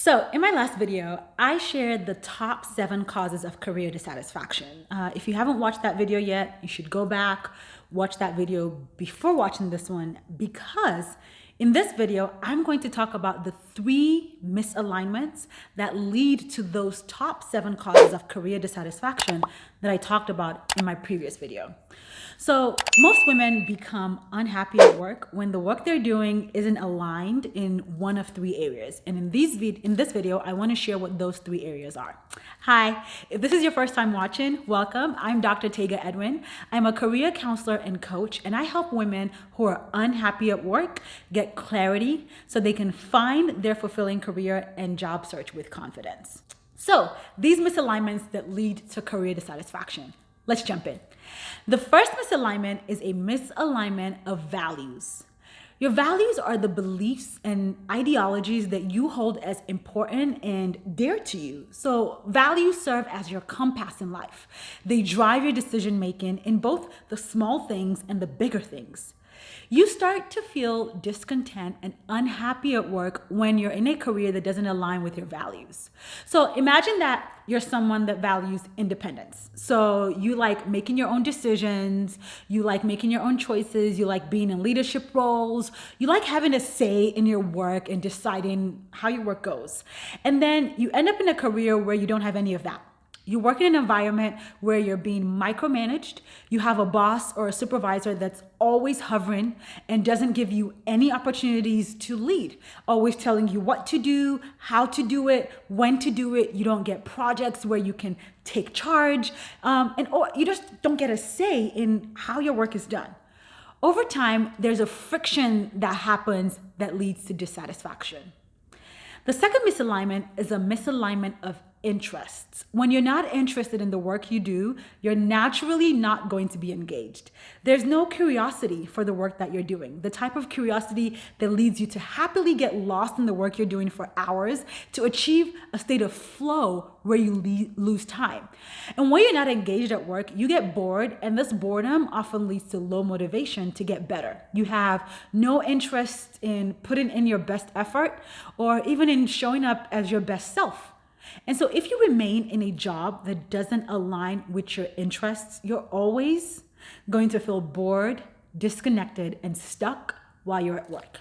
So in my last video, I shared the top 7 causes of career dissatisfaction. If you haven't watched that video yet, you should go back, watch that video before watching this one, because in this video, I'm going to talk about the 3 misalignments that lead to those top 7 causes of career dissatisfaction that I talked about in my previous video. So most women become unhappy at work when the work they're doing isn't aligned in one of 3 areas. And in this video, I want to share what those 3 areas are. Hi, if this is your first time watching, welcome. I'm Dr. Tega Edwin. I'm a career counselor and coach, and I help women who are unhappy at work get clarity so they can find their fulfilling career and job search with confidence. So these misalignments that lead to career dissatisfaction. Let's jump in. The first misalignment is a misalignment of values. Your values are the beliefs and ideologies that you hold as important and dear to you. So values serve as your compass in life. They drive your decision making in both the small things and the bigger things. You start to feel discontent and unhappy at work when you're in a career that doesn't align with your values. So imagine that you're someone that values independence. So you like making your own decisions, you like making your own choices, you like being in leadership roles, you like having a say in your work and deciding how your work goes. And then you end up in a career where you don't have any of that. You work in an environment where you're being micromanaged. You have a boss or a supervisor that's always hovering and doesn't give you any opportunities to lead, always telling you what to do, how to do it, when to do it. You don't get projects where you can take charge, or you just don't get a say in how your work is done. Over time, there's a friction that happens that leads to dissatisfaction. The second misalignment is a misalignment of interests. When you're not interested in the work you do, you're naturally not going to be engaged. There's no curiosity for the work that you're doing, the type of curiosity that leads you to happily get lost in the work you're doing for hours to achieve a state of flow where you lose time. And when you're not engaged at work, you get bored, and this boredom often leads to low motivation to get better. You have no interest in putting in your best effort or even in showing up as your best self. And so if you remain in a job that doesn't align with your interests, you're always going to feel bored, disconnected, and stuck while you're at work.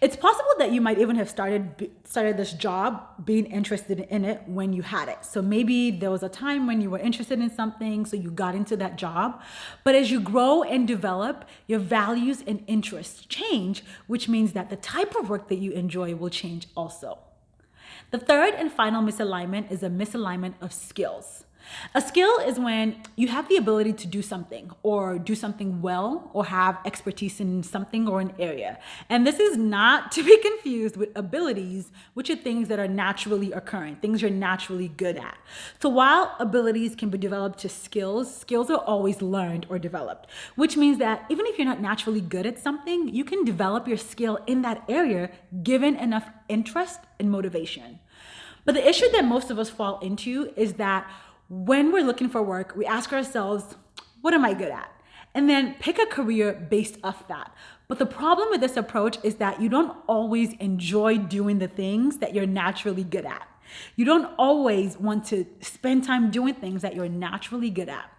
It's possible that you might even have started this job being interested in it when you had it. So maybe there was a time when you were interested in something, so you got into that job. But as you grow and develop, your values and interests change, which means that the type of work that you enjoy will change also. The third and final misalignment is a misalignment of skills. A skill is when you have the ability to do something or do something well or have expertise in something or an area. And this is not to be confused with abilities, which are things that are naturally occurring, things you're naturally good at. So while abilities can be developed to skills, skills are always learned or developed, which means that even if you're not naturally good at something, you can develop your skill in that area given enough interest and motivation. But the issue that most of us fall into is that when we're looking for work, we ask ourselves, what am I good at? And then pick a career based off that. But the problem with this approach is that you don't always enjoy doing the things that you're naturally good at. You don't always want to spend time doing things that you're naturally good at.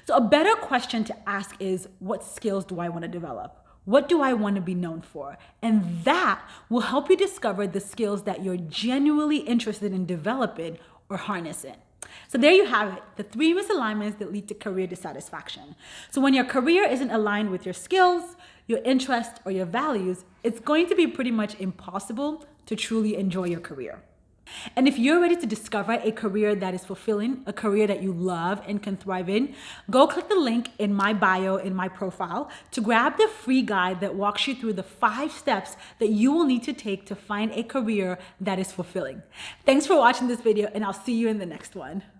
So a better question to ask is, what skills do I want to develop? What do I want to be known for? And that will help you discover the skills that you're genuinely interested in developing or harnessing. So there you have it, the 3 misalignments that lead to career dissatisfaction. So when your career isn't aligned with your skills, your interests, or your values, it's going to be pretty much impossible to truly enjoy your career. And if you're ready to discover a career that is fulfilling, a career that you love and can thrive in, go click the link in my bio in my profile to grab the free guide that walks you through the 5 steps that you will need to take to find a career that is fulfilling. Thanks for watching this video, and I'll see you in the next one.